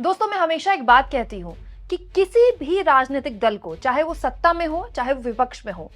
दोस्तों, मैं हमेशा एक बात कहती हूं कि किसी भी राजनीतिक दल को, चाहे वो सत्ता में हो चाहे वो विपक्ष में हो,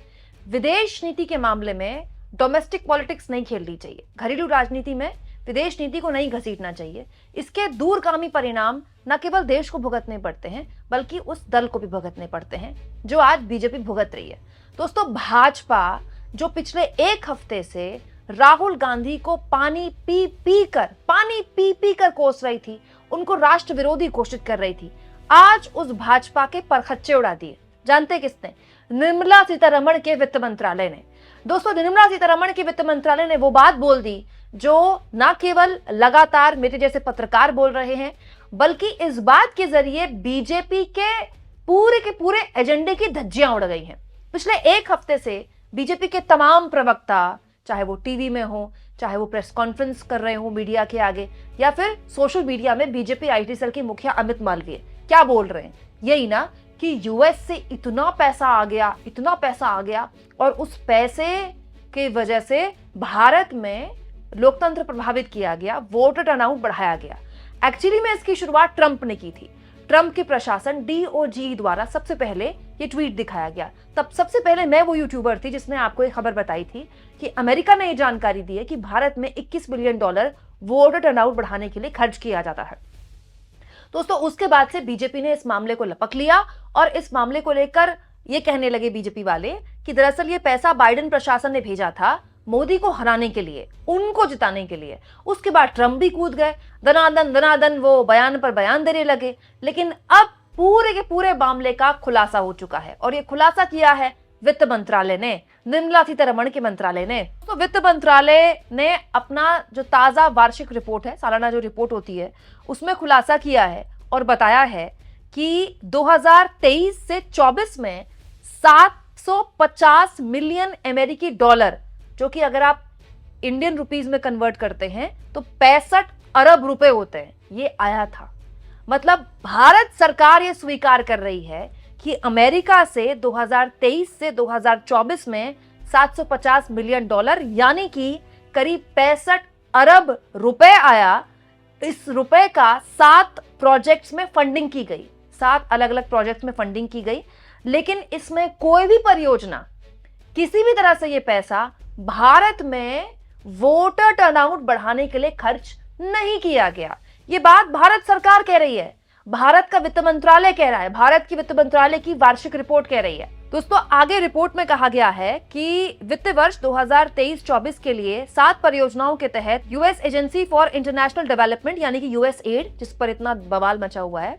विदेश नीति के मामले में डोमेस्टिक पॉलिटिक्स नहीं खेलनी चाहिए। घरेलू राजनीति में विदेश नीति को नहीं घसीटना चाहिए। इसके दूरगामी परिणाम न केवल देश को भुगतने पड़ते हैं बल्कि उस दल को भी भुगतने पड़ते हैं जो आज बीजेपी भुगत रही है। दोस्तों, भाजपा जो पिछले एक हफ्ते से राहुल गांधी को पानी पी कर कोस रही थी, उनको राष्ट्र विरोधी घोषित कर रही थी, आज उस भाजपा के परखच्चे उड़ा दिए। जानते किसने? निर्मला सीतारमण के वित्त मंत्रालय ने। दोस्तों, निर्मला सीतारमण के वित्त मंत्रालय ने वो बात बोल दी जो न केवल लगातार मेरे जैसे पत्रकार बोल रहे हैं, बल्कि इस बात के जरिए बीजेपी के पूरे एजेंडे की धज्जियां उड़ गई हैं। पिछले एक हफ्ते से बीजेपी के तमाम प्रवक्ता, चाहे वो टीवी में हो, चाहे वो प्रेस कॉन्फ्रेंस कर रहे हो मीडिया के आगे, या फिर सोशल मीडिया में बीजेपी आईटी सेल के मुखिया अमित मालवीय क्या बोल रहे हैं? यही ना कि यूएस से इतना पैसा आ गया और उस पैसे की वजह से भारत में लोकतंत्र प्रभावित किया गया, वोटर टर्नआउट बढ़ाया गया। एक्चुअली में इसकी शुरुआत ट्रंप ने की थी। ट्रंप के प्रशासन डीओजी द्वारा सबसे पहले ये ट्वीट दिखाया गया। तब सबसे पहले मैं वो यूट्यूबर थी जिसने आपको एक खबर बताई थी कि अमेरिका ने ये जानकारी दी है कि भारत में $21 बिलियन वोटर टर्नआउट बढ़ाने के लिए खर्च किया जाता है। दोस्तों, उसके बाद से बीजेपी ने इस मामले को लपक लिया और इस मामले को लेकर ये कहने लगे बीजेपी वाले कि दरअसल ये पैसा बाइडेन प्रशासन ने भेजा था मोदी को हराने के लिए, उनको जिताने के लिए। उसके बाद ट्रंप भी कूद गए, दनादन वो बयान पर बयान देने लगे। लेकिन अब पूरे के पूरे मामले का खुलासा हो चुका है और ये खुलासा किया है वित्त मंत्रालय ने, निर्मला सीतारमण के मंत्रालय ने। तो वित्त मंत्रालय ने अपना जो ताजा वार्षिक रिपोर्ट है, सालाना जो रिपोर्ट होती है, उसमें खुलासा किया है और बताया है कि 2023 से 24 में 750 मिलियन अमेरिकी डॉलर, जो कि अगर आप इंडियन रुपीस में कन्वर्ट करते हैं तो 65 अरब रुपए होते हैं, ये आया था। मतलब भारत सरकार ये स्वीकार कर रही है कि अमेरिका से 2023 से 2024 में 750 मिलियन डॉलर यानी कि करीब 65 अरब रुपए आया। इस रुपए का 7 प्रोजेक्ट्स में फंडिंग की गई, 7 अलग अलग प्रोजेक्ट्स में फंडिंग की गई। लेकिन इसमें कोई भी परियोजना, किसी भी तरह से ये पैसा भारत में वोटर टर्नआउट बढ़ाने के लिए खर्च नहीं किया गया। ये बात भारत सरकार कह रही है, भारत का वित्त मंत्रालय कह रहा है, भारत की वित्त मंत्रालय की वार्षिक रिपोर्ट कह रही है। दोस्तों, आगे रिपोर्ट में कहा गया है कि वित्त वर्ष 2023-24 के लिए 7 परियोजनाओं के तहत US agency for international development यानी कि यूएसएड, जिस पर इतना बवाल मचा हुआ है,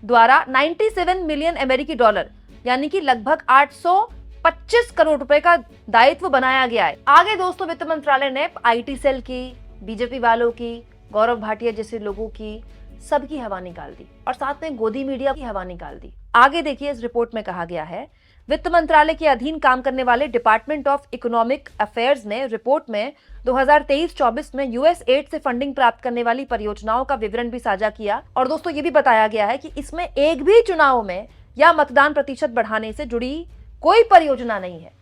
द्वारा 97 मिलियन अमेरिकी डॉलर यानी कि लगभग 825 करोड़ रुपए का दायित्व बनाया गया है। आगे दोस्तों, वित्त मंत्रालय ने आईटी सेल की, बीजेपी वालों की, गौरव भाटिया जैसे लोगों की, सबकी हवा निकाल दी और साथ में गोदी मीडिया की हवा निकाल दी। आगे देखिए, इस रिपोर्ट में कहा गया है, वित्त मंत्रालय के अधीन काम करने वाले डिपार्टमेंट ऑफ इकोनॉमिक अफेयर्स ने रिपोर्ट में 2023-24 में यूएसएड से फंडिंग प्राप्त करने वाली परियोजनाओं का विवरण भी साझा किया। और दोस्तों, ये भी बताया गया है कि इसमें एक भी चुनाव में या मतदान प्रतिशत बढ़ाने से जुड़ी कोई परियोजना नहीं है।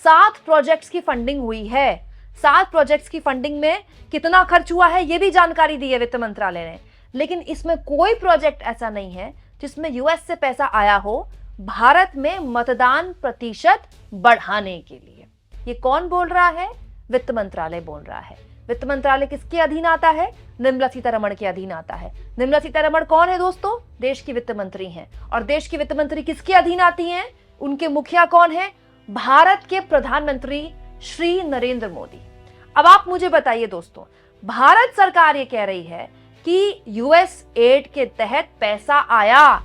7 प्रोजेक्ट्स की फंडिंग हुई है। 7 प्रोजेक्ट्स की फंडिंग में कितना खर्च हुआ है ये भी जानकारी दी है वित्त मंत्रालय ने। लेकिन इसमें कोई प्रोजेक्ट ऐसा नहीं है जिसमें यूएस से पैसा आया हो भारत में मतदान प्रतिशत बढ़ाने के लिए। ये कौन बोल रहा है? वित्त मंत्रालय बोल रहा है। वित्त मंत्रालय किसके अधीन आता है? निर्मला सीतारमण के अधीन आता है। निर्मला सीतारमण कौन है दोस्तों? देश की वित्त मंत्री हैं। और देश की वित्त मंत्री किसके अधीन आती हैं? उनके मुखिया कौन है? भारत के प्रधानमंत्री श्री नरेंद्र मोदी। अब आप मुझे बताइए दोस्तों, भारत सरकार ये कह रही है कि यूएसएड के तहत पैसा आया,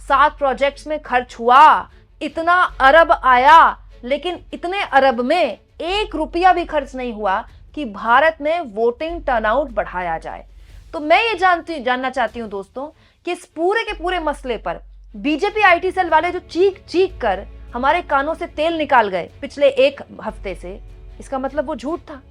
7 प्रोजेक्ट्स में खर्च हुआ, इतना अरब आया, लेकिन इतने अरब में 1 रुपया भी खर्च नहीं हुआ कि भारत में वोटिंग टर्नआउट बढ़ाया जाए। तो मैं ये जानना चाहती हूं दोस्तों कि इस पूरे के पूरे मसले पर बीजेपी आईटी सेल वाले जो चीख कर हमारे कानों से तेल निकाल गए पिछले एक हफ्ते से, इसका मतलब वो झूठ था।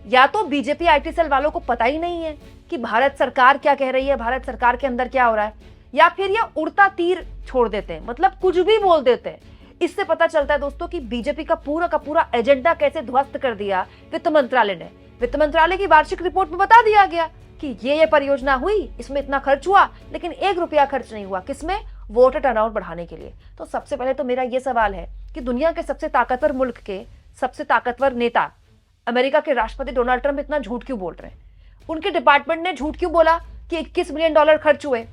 या तो बीजेपी आईटी सेल वालों को पता ही नहीं है कि भारत सरकार क्या कह रही है, भारत सरकार के अंदर क्या हो रहा है, या फिर ये उड़ता तीर छोड़ देते हैं, मतलब कुछ भी बोल देते हैं। इससे पता चलता है दोस्तों कि बीजेपी का पूरा एजेंडा कैसे ध्वस्त कर दिया वित्त मंत्रालय ने। वित्त मंत्रालय की वार्षिक रिपोर्ट में बता दिया गया कि ये परियोजना हुई, इसमें इतना खर्च हुआ, लेकिन 1 रुपया खर्च नहीं हुआ। किसमें? वोटर टर्नआउट बढ़ाने के लिए। तो सबसे पहले तो मेरा ये सवाल है कि दुनिया के सबसे ताकतवर मुल्क के सबसे ताकतवर नेता अमेरिका के राष्ट्रपति डोनाल्ड ट्रंप इतना झूठ क्यों बोल रहे हैं? उनके डिपार्टमेंट ने झूठ क्यों बोला कि $21 मिलियन खर्च हुए?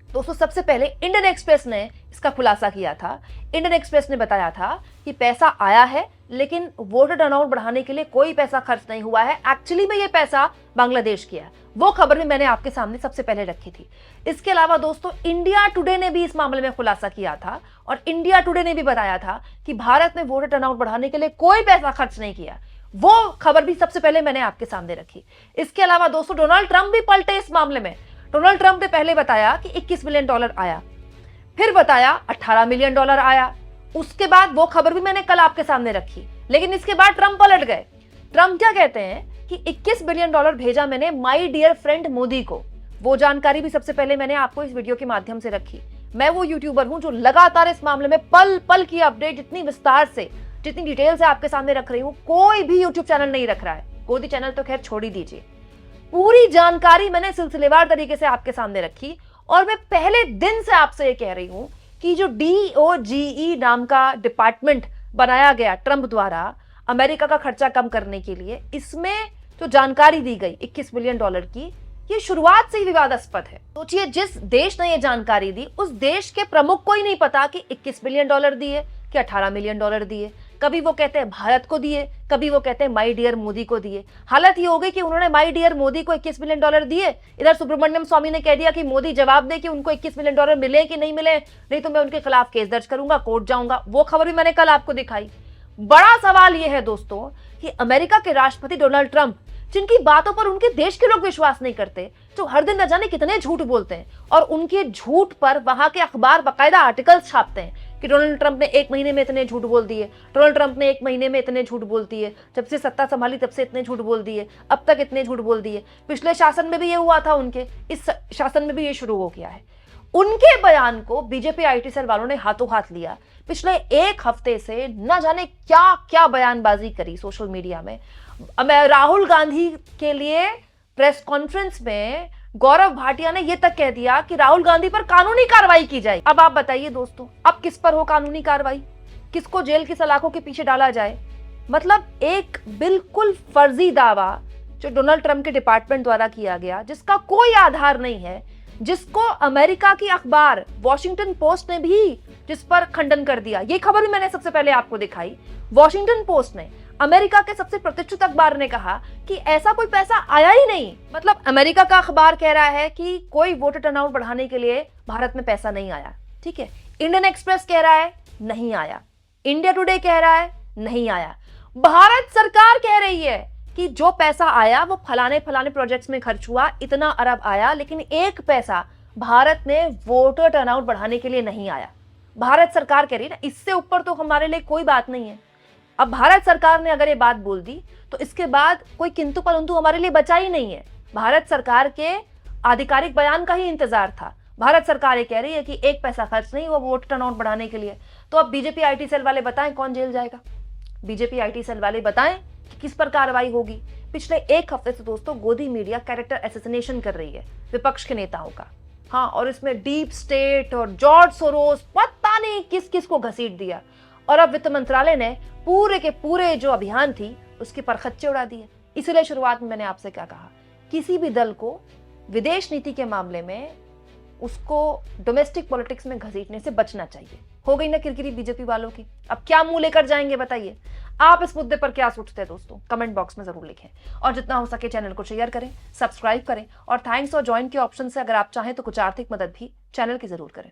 दोस्तों, सबसे पहले इंडियन एक्सप्रेस ने इसका खुलासा किया था। इंडियन एक्सप्रेस ने बताया था कि पैसा आया है, लेकिन वोटर टर्नआउट बढ़ाने के लिए कोई पैसा खर्च नहीं हुआ है। एक्चुअली में ये पैसा बांग्लादेश किया है। वो खबर भी मैंने आपके सामने सबसे पहले रखी थी। इसके अलावा दोस्तों, इंडिया टुडे ने भी इस मामले में खुलासा किया था और इंडिया टुडे ने भी बताया था कि भारत ने वोटर टर्नआउट बढ़ाने के लिए कोई पैसा खर्च नहीं किया। वो खबर भी सबसे पहले मैंने आपके सामने रखी। इसके अलावा दोस्तों, डोनाल्ड ट्रंप भी पलटे इस मामले में। डोनाल्ड ट्रंप ने पहले बताया कि $21 मिलियन आया, फिर बताया $18 मिलियन आया। उसके बाद वो खबर भी मैंने कल आपके सामने रखी, लेकिन इसके बाद ट्रंप पलट गए। ट्रंप क्या कहते हैं कि $21 बिलियन भेजा मैंने माय डियर फ्रेंड मोदी को। वो जानकारी भी सबसे पहले मैंने आपको इस वीडियो के माध्यम से रखी। मैं वो यूट्यूबर हूं जो लगातार इस मामले में पल पल की अपडेट जितनी विस्तार से, जितनी डिटेल से आपके सामने रख रही हूं, कोई भी यूट्यूब चैनल नहीं रख रहा है। गोदी चैनल तो खैर छोड़ ही दीजिए। पूरी जानकारी मैंने सिलसिलेवार तरीके से आपके सामने रखी और मैं पहले दिन से आपसे ये कह रही हूं कि जो DOGE नाम का डिपार्टमेंट बनाया गया ट्रंप द्वारा अमेरिका का खर्चा कम करने के लिए, इसमें जो जानकारी दी गई $21 बिलियन की, ये शुरुआत से ही विवादास्पद है। सोचिए, जिस देश ने ये जानकारी दी उस देश के प्रमुख को ही नहीं पता कि $21 बिलियन दिए कि $18 मिलियन दिए। कभी वो कहते हैं भारत को दिए, कभी वो कहते हैं माय डियर मोदी को दिए। हालत ये हो गई कि उन्होंने माय डियर मोदी को $21 मिलियन दिए, इधर सुब्रमण्यम स्वामी ने कह दिया कि मोदी जवाब दे कि उनको $21 मिलियन मिले कि नहीं मिले, नहीं तो मैं उनके खिलाफ केस दर्ज करूंगा, कोर्ट जाऊंगा। वो खबर भी मैंने कल आपको दिखाई। बड़ा सवाल यह है दोस्तों कि अमेरिका के राष्ट्रपति डोनाल्ड ट्रंप, जिनकी बातों पर उनके देश के लोग विश्वास नहीं करते, जो हर दिन न जाने कितने झूठ बोलते हैं और उनके झूठ पर वहां के अखबार बाकायदा आर्टिकल्स छापते हैं कि डोनाल्ड ट्रंप ने 1 महीने में इतने झूठ बोल दिए, डोनाल्ड ट्रंप ने 1 महीने में इतने झूठ बोल दिए, जब से सत्ता संभाली तब से इतने झूठ बोल दिए, अब तक इतने झूठ बोल दिए। पिछले शासन में भी ये हुआ था, उनके इस शासन में भी ये शुरू हो गया है। उनके बयान को बीजेपी IT सेल वालों ने हाथों हाथ लिया। पिछले 1 हफ्ते से न जाने क्या क्या बयानबाजी करी सोशल मीडिया में। राहुल गांधी के लिए प्रेस कॉन्फ्रेंस में गौरव भाटिया ने यह तक कह दिया कि राहुल गांधी पर कानूनी कार्रवाई की जाए। अब आप बताइए दोस्तों, अब किस पर हो कानूनी कार्रवाई? किसको जेल की सलाखों के पीछे डाला जाए? मतलब एक बिल्कुल फर्जी दावा जो डोनाल्ड ट्रंप के डिपार्टमेंट द्वारा किया गया, जिसका कोई आधार नहीं है, जिसको अमेरिका की अखबार वॉशिंगटन पोस्ट ने भी जिस पर खंडन कर दिया। ये खबर भी मैंने सबसे पहले आपको दिखाई। वॉशिंगटन पोस्ट ने, अमेरिका के सबसे प्रतिष्ठित अखबार ने कहा कि ऐसा कोई पैसा आया ही नहीं। मतलब अमेरिका का अखबार कह रहा है कि कोई वोटर टर्नआउट बढ़ाने के लिए भारत में पैसा नहीं आया। ठीक है, इंडियन एक्सप्रेस कह रहा है नहीं आया, इंडिया टुडे कह रहा है नहीं आया, भारत सरकार कह रही है कि जो पैसा आया वो फलाने फलाने प्रोजेक्ट्स में खर्च हुआ, इतना अरब आया, लेकिन 1 पैसा भारत में वोटर टर्नआउट बढ़ाने के लिए नहीं आया। भारत सरकार कह रही है ना, इससे ऊपर तो हमारे लिए कोई बात नहीं है। अब भारत सरकार ने अगर ये बात बोल दी तो इसके बाद कोई किंतु परंतु हमारे लिए बचा ही नहीं है। भारत सरकार के आधिकारिक बयान का ही इंतजार था। भारत सरकार ये कह रही है कि 1 पैसा खर्च नहीं हुआ वोट टर्नआउट बढ़ाने के लिए। तो अब बीजेपी IT सेल वाले बताएं कौन जेल जाएगा? बीजेपी IT सेल वाले बताएं कि किस पर कार्रवाई होगी? पिछले 1 हफ्ते से दोस्तों गोदी मीडिया कैरेक्टर असैसिनेशन कर रही है विपक्ष के नेताओं का। हाँ, और इसमें डीप स्टेट और जॉर्ज सोरोस, पता नहीं किस किस को घसीट दिया। और अब वित्त मंत्रालय ने पूरे के पूरे जो अभियान थी उसके परखच्चे उड़ा दिए। इसलिए शुरुआत में मैंने आपसे क्या कहा, किसी भी दल को विदेश नीति के मामले में उसको डोमेस्टिक पॉलिटिक्स में घसीटने से बचना चाहिए। हो गई ना किरकिरी बीजेपी वालों की। अब क्या मुंह लेकर जाएंगे बताइए? आप इस मुद्दे पर क्या सोचते हैं दोस्तों? कमेंट बॉक्स में जरूर लिखें और जितना हो सके चैनल को शेयर करें, सब्सक्राइब करें और थैंक्स और ज्वाइन के ऑप्शन से अगर आप चाहें तो कुछ आर्थिक मदद भी चैनल की जरूर करें।